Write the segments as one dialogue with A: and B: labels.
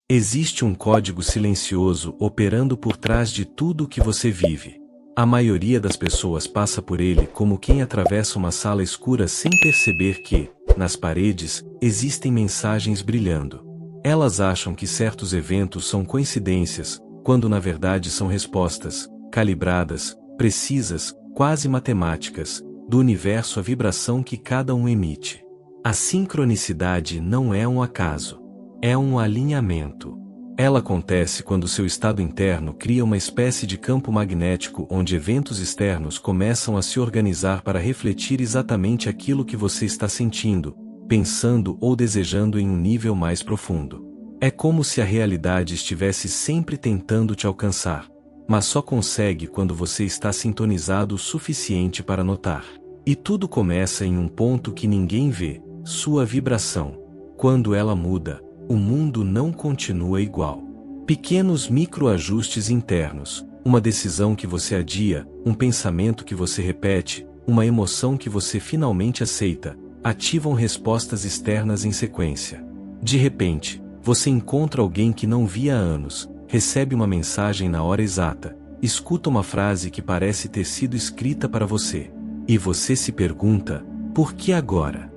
A: Existe um código silencioso operando por trás de tudo o que você vive. A maioria das pessoas passa por ele como quem atravessa uma sala escura sem perceber que, nas paredes, existem mensagens brilhando. Elas acham que certos eventos são coincidências, quando na verdade são respostas, calibradas, precisas, quase matemáticas, do universo à vibração que cada um emite. A sincronicidade não é um acaso. É um alinhamento. Ela acontece quando seu estado interno cria uma espécie de campo magnético onde eventos externos começam a se organizar para refletir exatamente aquilo que você está sentindo, pensando ou desejando em um nível mais profundo. É como se a realidade estivesse sempre tentando te alcançar, mas só consegue quando você está sintonizado o suficiente para notar. E tudo começa em um ponto que ninguém vê, sua vibração. Quando ela muda, o mundo não continua igual. Pequenos microajustes internos, uma decisão que você adia, um pensamento que você repete, uma emoção que você finalmente aceita, ativam respostas externas em sequência. De repente, você encontra alguém que não via há anos, recebe uma mensagem na hora exata, escuta uma frase que parece ter sido escrita para você. E você se pergunta, por que agora?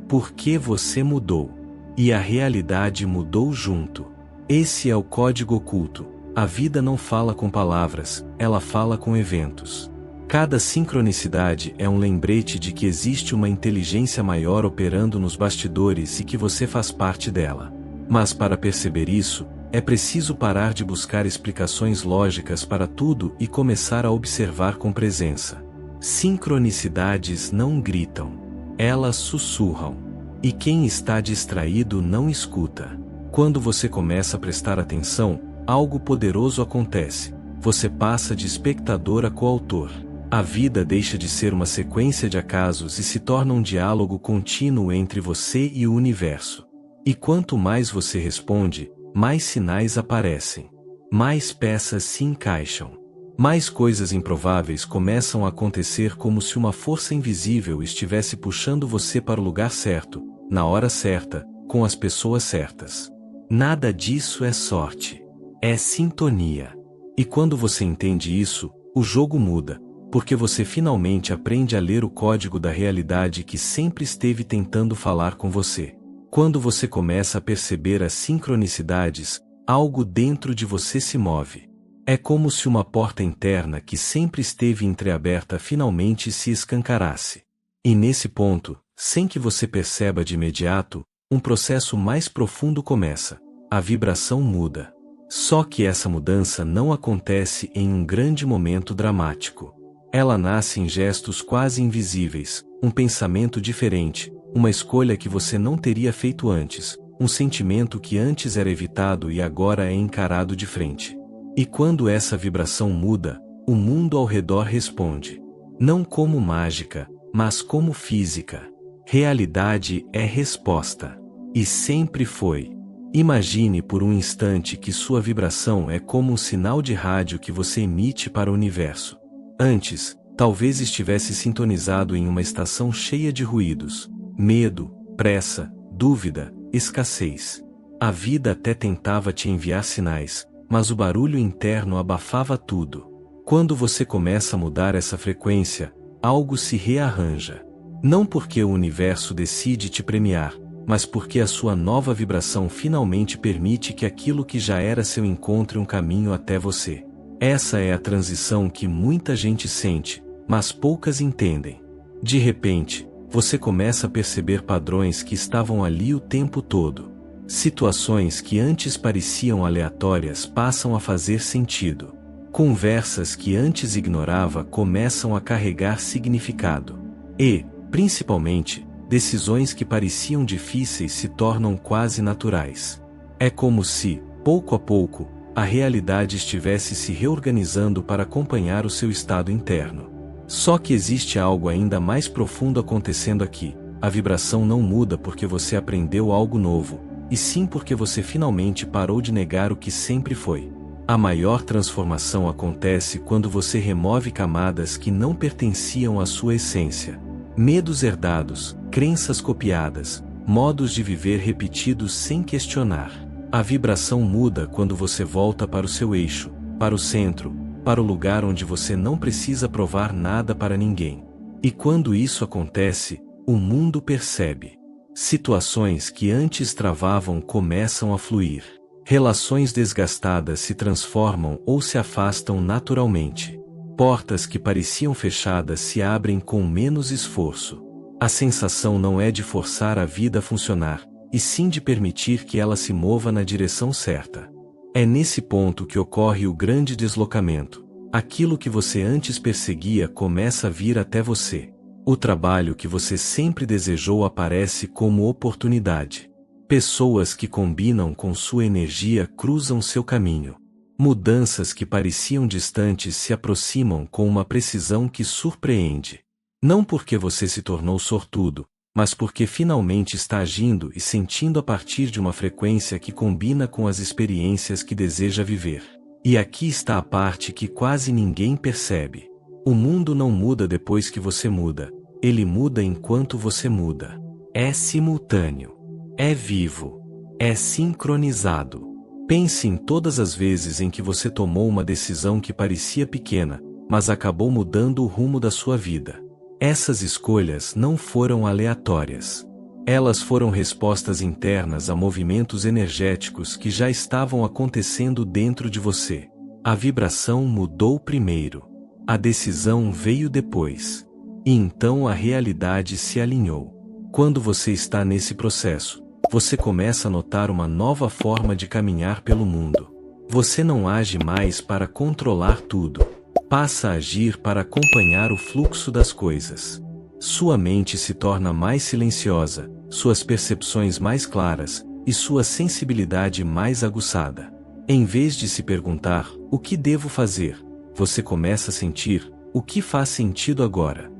A: Por que você mudou? E a realidade mudou junto. Esse é o código oculto. A vida não fala com palavras, ela fala com eventos. Cada sincronicidade é um lembrete de que existe uma inteligência maior operando nos bastidores e que você faz parte dela. Mas para perceber isso, é preciso parar de buscar explicações lógicas para tudo e começar a observar com presença. Sincronicidades não gritam. Elas sussurram. E quem está distraído não escuta. Quando você começa a prestar atenção, algo poderoso acontece. Você passa de espectador a coautor. A vida deixa de ser uma sequência de acasos e se torna um diálogo contínuo entre você e o universo. E quanto mais você responde, mais sinais aparecem. Mais peças se encaixam. Mais coisas improváveis começam a acontecer como se uma força invisível estivesse puxando você para o lugar certo, na hora certa, com as pessoas certas. Nada disso é sorte. É sintonia. E quando você entende isso, o jogo muda, porque você finalmente aprende a ler o código da realidade que sempre esteve tentando falar com você. Quando você começa a perceber as sincronicidades, algo dentro de você se move. É como se uma porta interna que sempre esteve entreaberta finalmente se escancarasse. E nesse ponto, sem que você perceba de imediato, um processo mais profundo começa. A vibração muda. Só que essa mudança não acontece em um grande momento dramático. Ela nasce em gestos quase invisíveis, um pensamento diferente, uma escolha que você não teria feito antes, um sentimento que antes era evitado e agora é encarado de frente. E quando essa vibração muda, o mundo ao redor responde. Não como mágica, mas como física. Realidade é resposta. E sempre foi. Imagine por um instante que sua vibração é como um sinal de rádio que você emite para o universo. Antes, talvez estivesse sintonizado em uma estação cheia de ruídos, medo, pressa, dúvida, escassez. A vida até tentava te enviar sinais, mas o barulho interno abafava tudo. Quando você começa a mudar essa frequência, algo se rearranja. Não porque o universo decide te premiar, mas porque a sua nova vibração finalmente permite que aquilo que já era seu encontre um caminho até você. Essa é a transição que muita gente sente, mas poucas entendem. De repente, você começa a perceber padrões que estavam ali o tempo todo. Situações que antes pareciam aleatórias passam a fazer sentido. Conversas que antes ignorava começam a carregar significado. E, principalmente, decisões que pareciam difíceis se tornam quase naturais. É como se, pouco a pouco, a realidade estivesse se reorganizando para acompanhar o seu estado interno. Só que existe algo ainda mais profundo acontecendo aqui. A vibração não muda porque você aprendeu algo novo, e sim porque você finalmente parou de negar o que sempre foi. A maior transformação acontece quando você remove camadas que não pertenciam à sua essência. Medos herdados, crenças copiadas, modos de viver repetidos sem questionar. A vibração muda quando você volta para o seu eixo, para o centro, para o lugar onde você não precisa provar nada para ninguém. E quando isso acontece, o mundo percebe. Situações que antes travavam começam a fluir. Relações desgastadas se transformam ou se afastam naturalmente. Portas que pareciam fechadas se abrem com menos esforço. A sensação não é de forçar a vida a funcionar, e sim de permitir que ela se mova na direção certa. É nesse ponto que ocorre o grande deslocamento. Aquilo que você antes perseguia começa a vir até você. O trabalho que você sempre desejou aparece como oportunidade. Pessoas que combinam com sua energia cruzam seu caminho. Mudanças que pareciam distantes se aproximam com uma precisão que surpreende. Não porque você se tornou sortudo, mas porque finalmente está agindo e sentindo a partir de uma frequência que combina com as experiências que deseja viver. E aqui está a parte que quase ninguém percebe. O mundo não muda depois que você muda, ele muda enquanto você muda. É simultâneo. É vivo. É sincronizado. Pense em todas as vezes em que você tomou uma decisão que parecia pequena, mas acabou mudando o rumo da sua vida. Essas escolhas não foram aleatórias. Elas foram respostas internas a movimentos energéticos que já estavam acontecendo dentro de você. A vibração mudou primeiro. A decisão veio depois. E então a realidade se alinhou. Quando você está nesse processo, você começa a notar uma nova forma de caminhar pelo mundo. Você não age mais para controlar tudo. Passa a agir para acompanhar o fluxo das coisas. Sua mente se torna mais silenciosa, suas percepções mais claras, e sua sensibilidade mais aguçada. Em vez de se perguntar, o que devo fazer, você começa a sentir, o que faz sentido agora?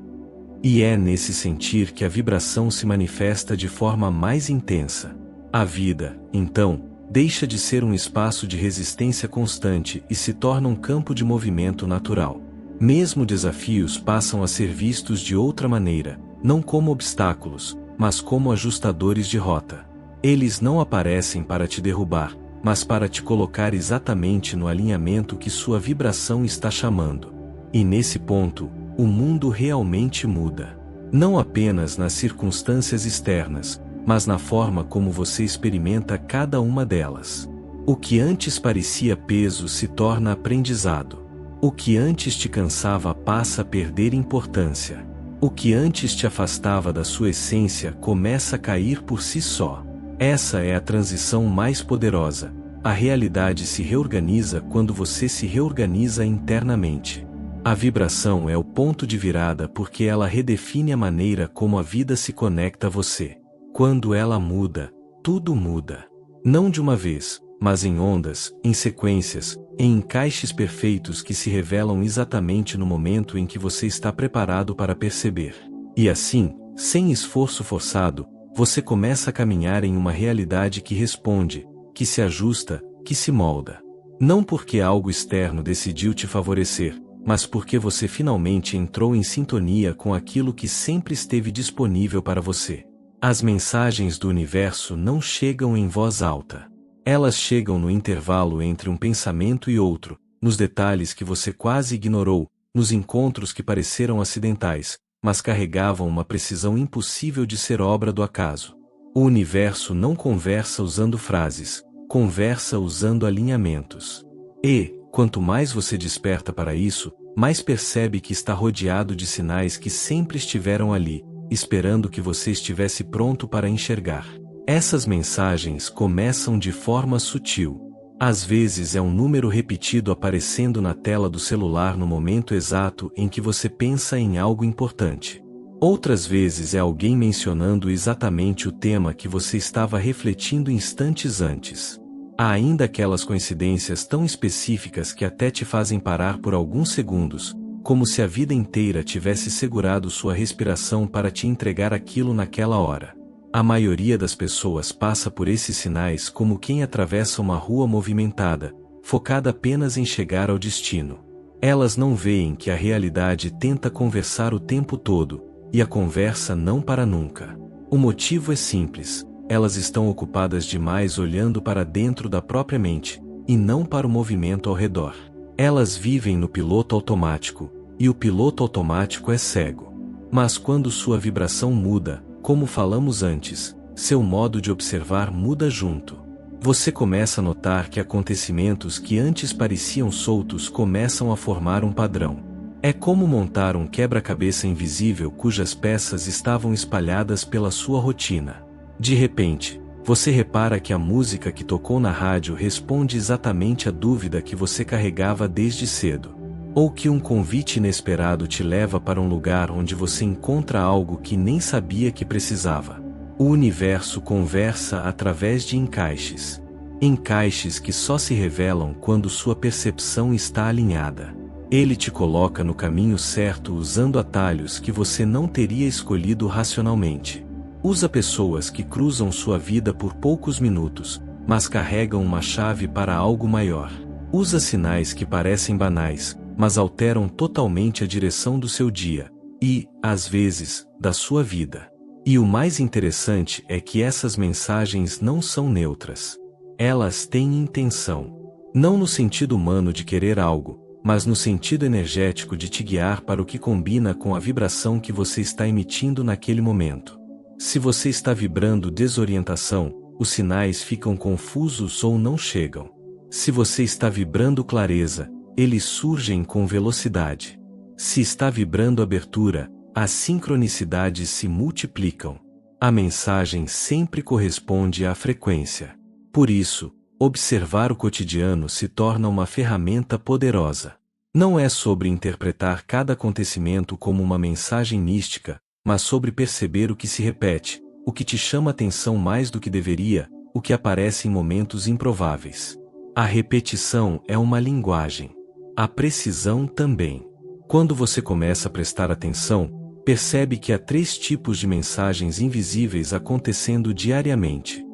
A: E é nesse sentir que a vibração se manifesta de forma mais intensa. A vida, então, deixa de ser um espaço de resistência constante e se torna um campo de movimento natural. Mesmo desafios passam a ser vistos de outra maneira, não como obstáculos, mas como ajustadores de rota. Eles não aparecem para te derrubar, mas para te colocar exatamente no alinhamento que sua vibração está chamando. E nesse ponto, o mundo realmente muda. Não apenas nas circunstâncias externas, mas na forma como você experimenta cada uma delas. O que antes parecia peso se torna aprendizado. O que antes te cansava passa a perder importância. O que antes te afastava da sua essência começa a cair por si só. Essa é a transição mais poderosa. A realidade se reorganiza quando você se reorganiza internamente. A vibração é o ponto de virada porque ela redefine a maneira como a vida se conecta a você. Quando ela muda, tudo muda. Não de uma vez, mas em ondas, em sequências, em encaixes perfeitos que se revelam exatamente no momento em que você está preparado para perceber. E assim, sem esforço forçado, você começa a caminhar em uma realidade que responde, que se ajusta, que se molda. Não porque algo externo decidiu te favorecer, mas porque você finalmente entrou em sintonia com aquilo que sempre esteve disponível para você. As mensagens do universo não chegam em voz alta. Elas chegam no intervalo entre um pensamento e outro, nos detalhes que você quase ignorou, nos encontros que pareceram acidentais, mas carregavam uma precisão impossível de ser obra do acaso. O universo não conversa usando frases, conversa usando alinhamentos. E, quanto mais você desperta para isso, mais percebe que está rodeado de sinais que sempre estiveram ali, esperando que você estivesse pronto para enxergar. Essas mensagens começam de forma sutil. Às vezes é um número repetido aparecendo na tela do celular no momento exato em que você pensa em algo importante. Outras vezes é alguém mencionando exatamente o tema que você estava refletindo instantes antes. Há ainda aquelas coincidências tão específicas que até te fazem parar por alguns segundos, como se a vida inteira tivesse segurado sua respiração para te entregar aquilo naquela hora. A maioria das pessoas passa por esses sinais como quem atravessa uma rua movimentada, focada apenas em chegar ao destino. Elas não veem que a realidade tenta conversar o tempo todo, e a conversa não para nunca. O motivo é simples, elas estão ocupadas demais olhando para dentro da própria mente, e não para o movimento ao redor. Elas vivem no piloto automático, e o piloto automático é cego. Mas quando sua vibração muda, como falamos antes, seu modo de observar muda junto. Você começa a notar que acontecimentos que antes pareciam soltos começam a formar um padrão. É como montar um quebra-cabeça invisível cujas peças estavam espalhadas pela sua rotina. De repente, você repara que a música que tocou na rádio responde exatamente à dúvida que você carregava desde cedo. Ou que um convite inesperado te leva para um lugar onde você encontra algo que nem sabia que precisava. O universo conversa através de encaixes. Encaixes que só se revelam quando sua percepção está alinhada. Ele te coloca no caminho certo usando atalhos que você não teria escolhido racionalmente. Usa pessoas que cruzam sua vida por poucos minutos, mas carregam uma chave para algo maior. Usa sinais que parecem banais, mas alteram totalmente a direção do seu dia, e, às vezes, da sua vida. E o mais interessante é que essas mensagens não são neutras. Elas têm intenção. Não no sentido humano de querer algo, mas no sentido energético de te guiar para o que combina com a vibração que você está emitindo naquele momento. Se você está vibrando desorientação, os sinais ficam confusos ou não chegam. Se você está vibrando clareza, eles surgem com velocidade. Se está vibrando abertura, as sincronicidades se multiplicam. A mensagem sempre corresponde à frequência. Por isso, observar o cotidiano se torna uma ferramenta poderosa. Não é sobre interpretar cada acontecimento como uma mensagem mística, mas sobre perceber o que se repete, o que te chama atenção mais do que deveria, o que aparece em momentos improváveis. A repetição é uma linguagem. A precisão também. Quando você começa a prestar atenção, percebe que há 3 tipos de mensagens invisíveis acontecendo diariamente.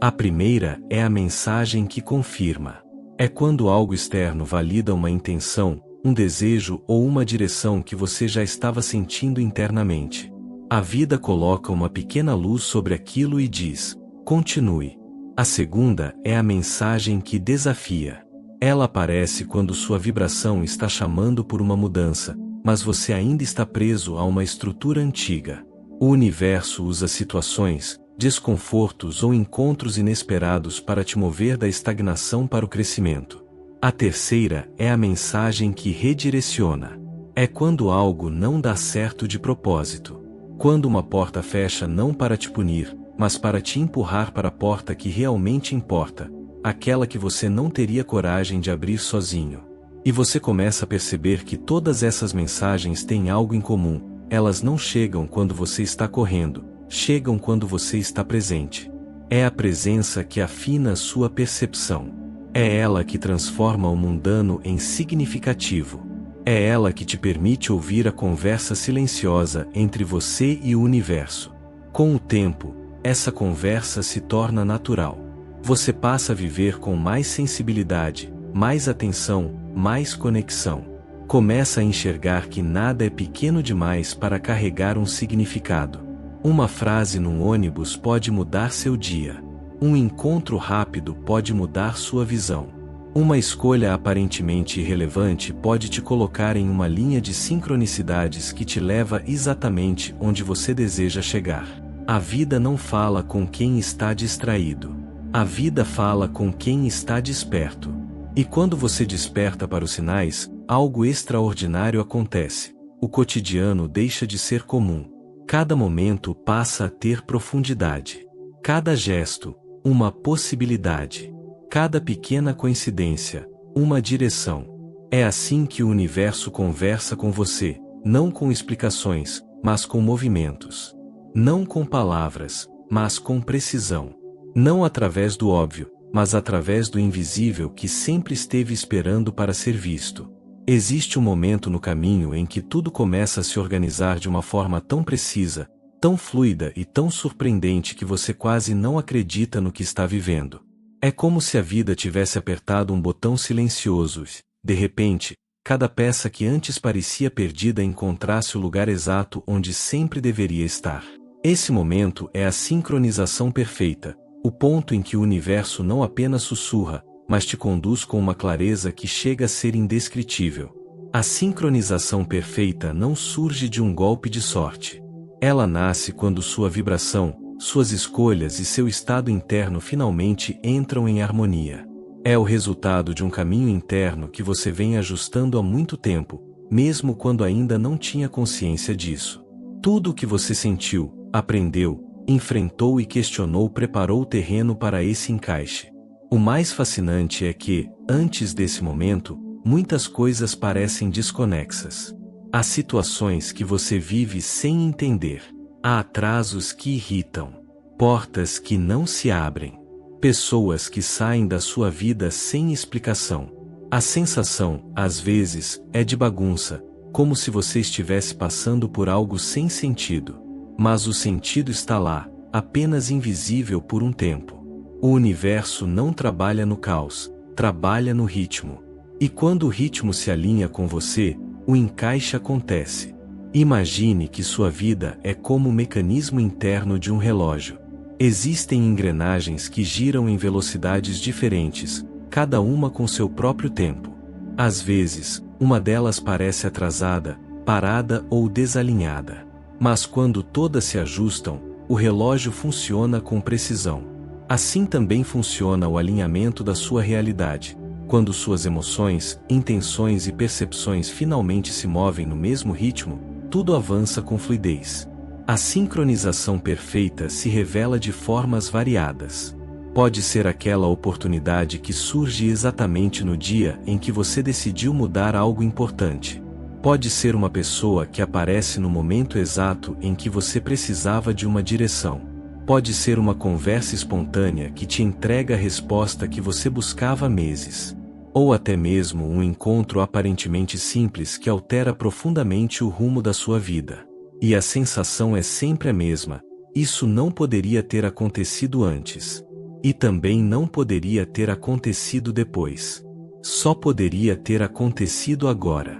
A: A primeira é a mensagem que confirma. É quando algo externo valida uma intenção, um desejo ou uma direção que você já estava sentindo internamente. A vida coloca uma pequena luz sobre aquilo e diz: continue. A segunda é a mensagem que desafia. Ela aparece quando sua vibração está chamando por uma mudança, mas você ainda está preso a uma estrutura antiga. O universo usa situações, desconfortos ou encontros inesperados para te mover da estagnação para o crescimento. A terceira é a mensagem que redireciona. É quando algo não dá certo de propósito. Quando uma porta fecha não para te punir, mas para te empurrar para a porta que realmente importa, aquela que você não teria coragem de abrir sozinho. E você começa a perceber que todas essas mensagens têm algo em comum. Elas não chegam quando você está correndo, chegam quando você está presente. É a presença que afina sua percepção. É ela que transforma o mundano em significativo. É ela que te permite ouvir a conversa silenciosa entre você e o universo. Com o tempo, essa conversa se torna natural. Você passa a viver com mais sensibilidade, mais atenção, mais conexão. Começa a enxergar que nada é pequeno demais para carregar um significado. Uma frase num ônibus pode mudar seu dia. Um encontro rápido pode mudar sua visão. Uma escolha aparentemente irrelevante pode te colocar em uma linha de sincronicidades que te leva exatamente onde você deseja chegar. A vida não fala com quem está distraído. A vida fala com quem está desperto. E quando você desperta para os sinais, algo extraordinário acontece. O cotidiano deixa de ser comum. Cada momento passa a ter profundidade. Cada gesto, uma possibilidade. Cada pequena coincidência, uma direção. É assim que o universo conversa com você, não com explicações, mas com movimentos. Não com palavras, mas com precisão. Não através do óbvio, mas através do invisível que sempre esteve esperando para ser visto. Existe um momento no caminho em que tudo começa a se organizar de uma forma tão precisa, tão fluida e tão surpreendente que você quase não acredita no que está vivendo. É como se a vida tivesse apertado um botão silencioso e, de repente, cada peça que antes parecia perdida encontrasse o lugar exato onde sempre deveria estar. Esse momento é a sincronização perfeita, o ponto em que o universo não apenas sussurra, mas te conduz com uma clareza que chega a ser indescritível. A sincronização perfeita não surge de um golpe de sorte. Ela nasce quando sua vibração, suas escolhas e seu estado interno finalmente entram em harmonia. É o resultado de um caminho interno que você vem ajustando há muito tempo, mesmo quando ainda não tinha consciência disso. Tudo o que você sentiu, aprendeu, enfrentou e questionou preparou o terreno para esse encaixe. O mais fascinante é que, antes desse momento, muitas coisas parecem desconexas. Há situações que você vive sem entender. Há atrasos que irritam. Portas que não se abrem. Pessoas que saem da sua vida sem explicação. A sensação, às vezes, é de bagunça, como se você estivesse passando por algo sem sentido. Mas o sentido está lá, apenas invisível por um tempo. O universo não trabalha no caos, trabalha no ritmo. E quando o ritmo se alinha com você, o encaixe acontece. Imagine que sua vida é como o mecanismo interno de um relógio. Existem engrenagens que giram em velocidades diferentes, cada uma com seu próprio tempo. Às vezes, uma delas parece atrasada, parada ou desalinhada. Mas quando todas se ajustam, o relógio funciona com precisão. Assim também funciona o alinhamento da sua realidade. Quando suas emoções, intenções e percepções finalmente se movem no mesmo ritmo, tudo avança com fluidez. A sincronização perfeita se revela de formas variadas. Pode ser aquela oportunidade que surge exatamente no dia em que você decidiu mudar algo importante. Pode ser uma pessoa que aparece no momento exato em que você precisava de uma direção. Pode ser uma conversa espontânea que te entrega a resposta que você buscava há meses. Ou até mesmo um encontro aparentemente simples que altera profundamente o rumo da sua vida. E a sensação é sempre a mesma: isso não poderia ter acontecido antes. E também não poderia ter acontecido depois. Só poderia ter acontecido agora.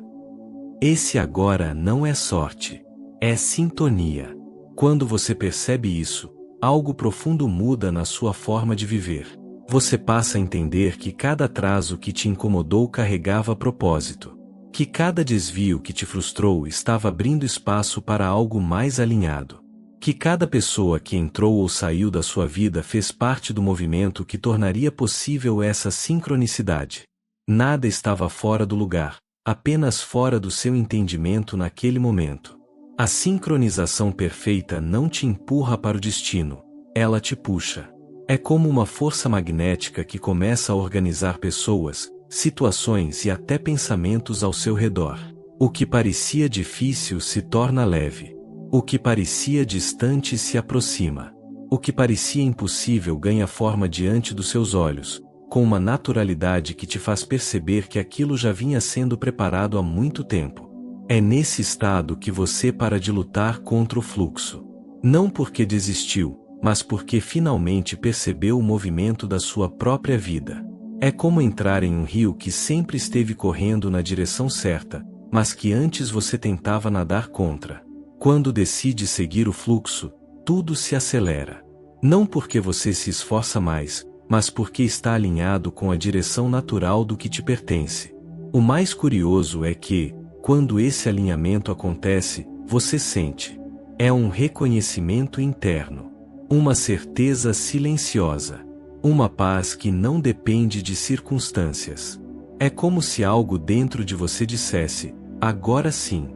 A: Esse agora não é sorte. É sintonia. Quando você percebe isso, algo profundo muda na sua forma de viver. Você passa a entender que cada atraso que te incomodou carregava propósito. Que cada desvio que te frustrou estava abrindo espaço para algo mais alinhado. Que cada pessoa que entrou ou saiu da sua vida fez parte do movimento que tornaria possível essa sincronicidade. Nada estava fora do lugar, apenas fora do seu entendimento naquele momento. A sincronização perfeita não te empurra para o destino, ela te puxa. É como uma força magnética que começa a organizar pessoas, situações e até pensamentos ao seu redor. O que parecia difícil se torna leve. O que parecia distante se aproxima. O que parecia impossível ganha forma diante dos seus olhos, com uma naturalidade que te faz perceber que aquilo já vinha sendo preparado há muito tempo. É nesse estado que você para de lutar contra o fluxo. Não porque desistiu, mas porque finalmente percebeu o movimento da sua própria vida. É como entrar em um rio que sempre esteve correndo na direção certa, mas que antes você tentava nadar contra. Quando decide seguir o fluxo, tudo se acelera. Não porque você se esforça mais, mas porque está alinhado com a direção natural do que te pertence. O mais curioso é que, quando esse alinhamento acontece, você sente. É um reconhecimento interno. Uma certeza silenciosa. Uma paz que não depende de circunstâncias. É como se algo dentro de você dissesse: agora sim.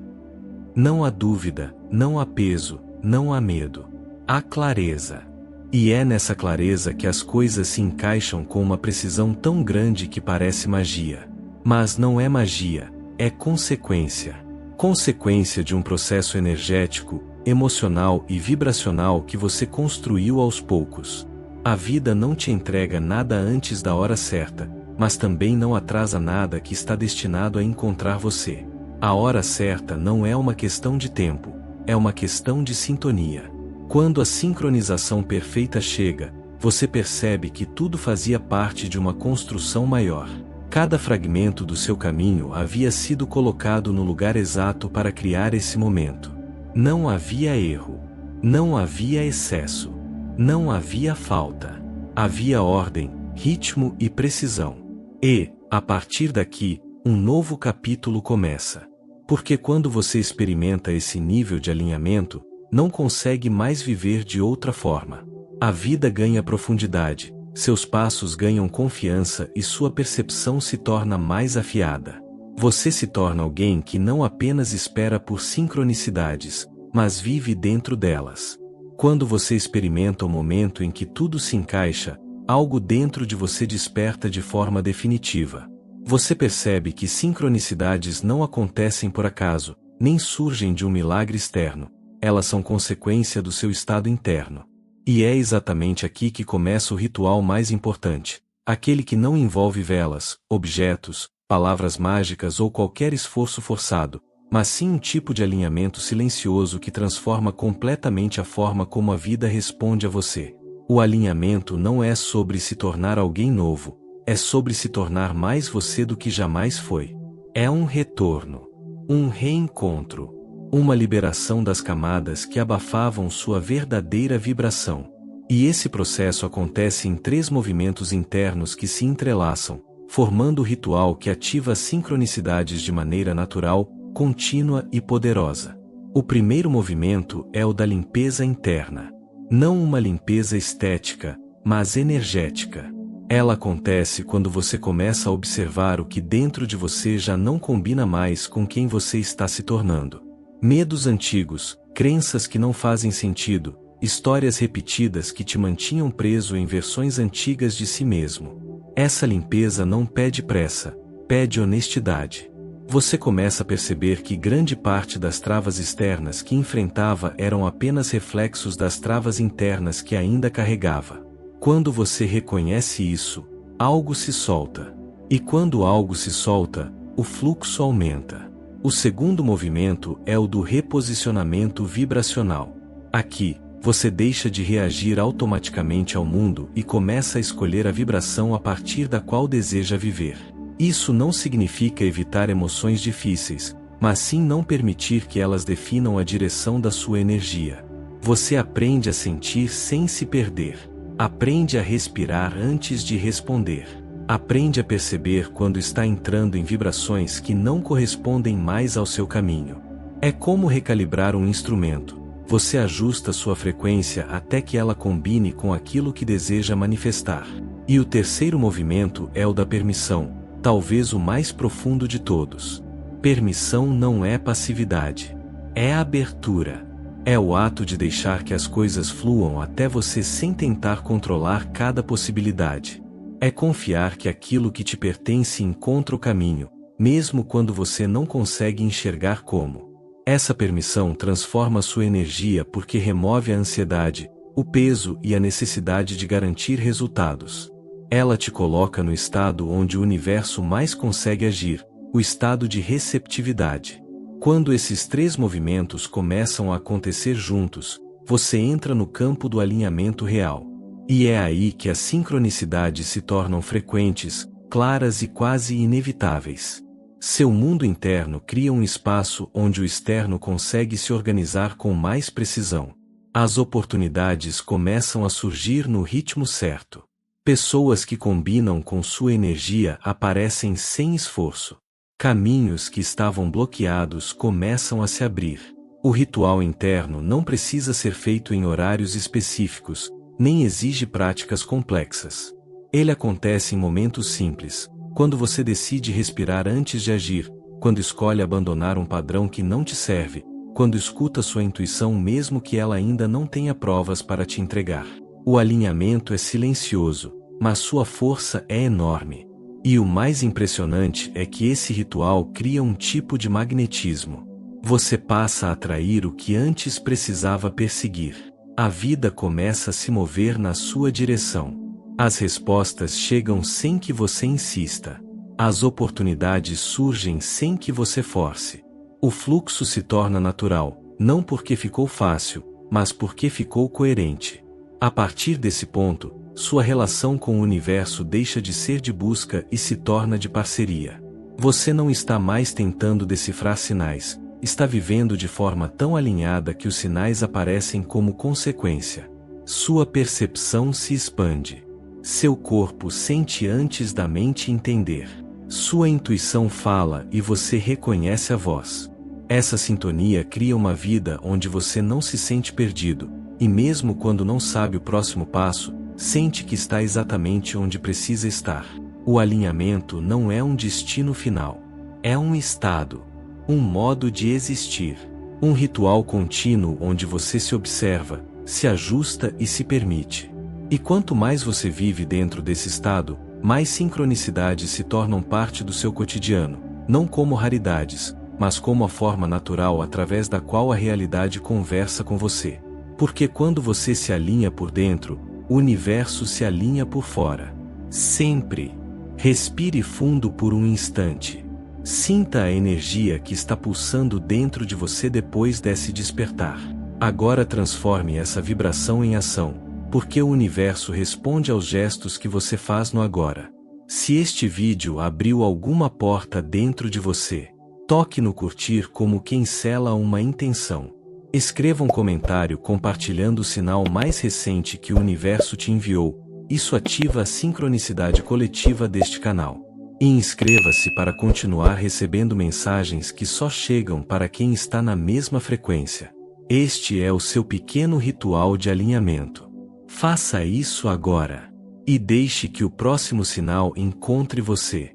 A: Não há dúvida, não há peso, não há medo. Há clareza. E é nessa clareza que as coisas se encaixam com uma precisão tão grande que parece magia. Mas não é magia, é consequência. Consequência de um processo energético, emocional e vibracional que você construiu aos poucos. A vida não te entrega nada antes da hora certa, mas também não atrasa nada que está destinado a encontrar você. A hora certa não é uma questão de tempo, é uma questão de sintonia. Quando a sincronização perfeita chega, você percebe que tudo fazia parte de uma construção maior. Cada fragmento do seu caminho havia sido colocado no lugar exato para criar esse momento. Não havia erro. Não havia excesso. Não havia falta. Havia ordem, ritmo e precisão. E, a partir daqui, um novo capítulo começa. Porque quando você experimenta esse nível de alinhamento, não consegue mais viver de outra forma. A vida ganha profundidade, seus passos ganham confiança e sua percepção se torna mais afiada. Você se torna alguém que não apenas espera por sincronicidades, mas vive dentro delas. Quando você experimenta o momento em que tudo se encaixa, algo dentro de você desperta de forma definitiva. Você percebe que sincronicidades não acontecem por acaso, nem surgem de um milagre externo. Elas são consequência do seu estado interno. E é exatamente aqui que começa o ritual mais importante, aquele que não envolve velas, objetos, palavras mágicas ou qualquer esforço forçado, mas sim um tipo de alinhamento silencioso que transforma completamente a forma como a vida responde a você. O alinhamento não é sobre se tornar alguém novo, é sobre se tornar mais você do que jamais foi. É um retorno, um reencontro, uma liberação das camadas que abafavam sua verdadeira vibração. E esse processo acontece em 3 movimentos internos que se entrelaçam, formando o ritual que ativa as sincronicidades de maneira natural, contínua e poderosa. O primeiro movimento é o da limpeza interna. Não uma limpeza estética, mas energética. Ela acontece quando você começa a observar o que dentro de você já não combina mais com quem você está se tornando. Medos antigos, crenças que não fazem sentido, histórias repetidas que te mantinham preso em versões antigas de si mesmo. Essa limpeza não pede pressa, pede honestidade. Você começa a perceber que grande parte das travas externas que enfrentava eram apenas reflexos das travas internas que ainda carregava. Quando você reconhece isso, algo se solta. E quando algo se solta, o fluxo aumenta. O segundo movimento é o do reposicionamento vibracional. Aqui, você deixa de reagir automaticamente ao mundo e começa a escolher a vibração a partir da qual deseja viver. Isso não significa evitar emoções difíceis, mas sim não permitir que elas definam a direção da sua energia. Você aprende a sentir sem se perder. Aprende a respirar antes de responder. Aprende a perceber quando está entrando em vibrações que não correspondem mais ao seu caminho. É como recalibrar um instrumento. Você ajusta sua frequência até que ela combine com aquilo que deseja manifestar. E o terceiro movimento é o da permissão, talvez o mais profundo de todos. Permissão não é passividade. É abertura. É o ato de deixar que as coisas fluam até você sem tentar controlar cada possibilidade. É confiar que aquilo que te pertence encontra o caminho, mesmo quando você não consegue enxergar como. Essa permissão transforma sua energia porque remove a ansiedade, o peso e a necessidade de garantir resultados. Ela te coloca no estado onde o universo mais consegue agir, o estado de receptividade. Quando esses 3 movimentos começam a acontecer juntos, você entra no campo do alinhamento real. E é aí que as sincronicidades se tornam frequentes, claras e quase inevitáveis. Seu mundo interno cria um espaço onde o externo consegue se organizar com mais precisão. As oportunidades começam a surgir no ritmo certo. Pessoas que combinam com sua energia aparecem sem esforço. Caminhos que estavam bloqueados começam a se abrir. O ritual interno não precisa ser feito em horários específicos, nem exige práticas complexas. Ele acontece em momentos simples, quando você decide respirar antes de agir, quando escolhe abandonar um padrão que não te serve, quando escuta sua intuição mesmo que ela ainda não tenha provas para te entregar. O alinhamento é silencioso, mas sua força é enorme. E o mais impressionante é que esse ritual cria um tipo de magnetismo. Você passa a atrair o que antes precisava perseguir. A vida começa a se mover na sua direção. As respostas chegam sem que você insista. As oportunidades surgem sem que você force. O fluxo se torna natural, não porque ficou fácil, mas porque ficou coerente. A partir desse ponto, sua relação com o universo deixa de ser de busca e se torna de parceria. Você não está mais tentando decifrar sinais, está vivendo de forma tão alinhada que os sinais aparecem como consequência. Sua percepção se expande. Seu corpo sente antes da mente entender. Sua intuição fala e você reconhece a voz. Essa sintonia cria uma vida onde você não se sente perdido, e mesmo quando não sabe o próximo passo, sente que está exatamente onde precisa estar. O alinhamento não é um destino final. É um estado, um modo de existir, um ritual contínuo onde você se observa, se ajusta e se permite. E quanto mais você vive dentro desse estado, mais sincronicidades se tornam parte do seu cotidiano, não como raridades, mas como a forma natural através da qual a realidade conversa com você. Porque quando você se alinha por dentro, o universo se alinha por fora. Sempre. Respire fundo por um instante. Sinta a energia que está pulsando dentro de você depois desse despertar. Agora transforme essa vibração em ação, porque o universo responde aos gestos que você faz no agora. Se este vídeo abriu alguma porta dentro de você, toque no curtir como quem sela uma intenção. Escreva um comentário compartilhando o sinal mais recente que o universo te enviou. Isso ativa a sincronicidade coletiva deste canal. E inscreva-se para continuar recebendo mensagens que só chegam para quem está na mesma frequência. Este é o seu pequeno ritual de alinhamento. Faça isso agora. E deixe que o próximo sinal encontre você.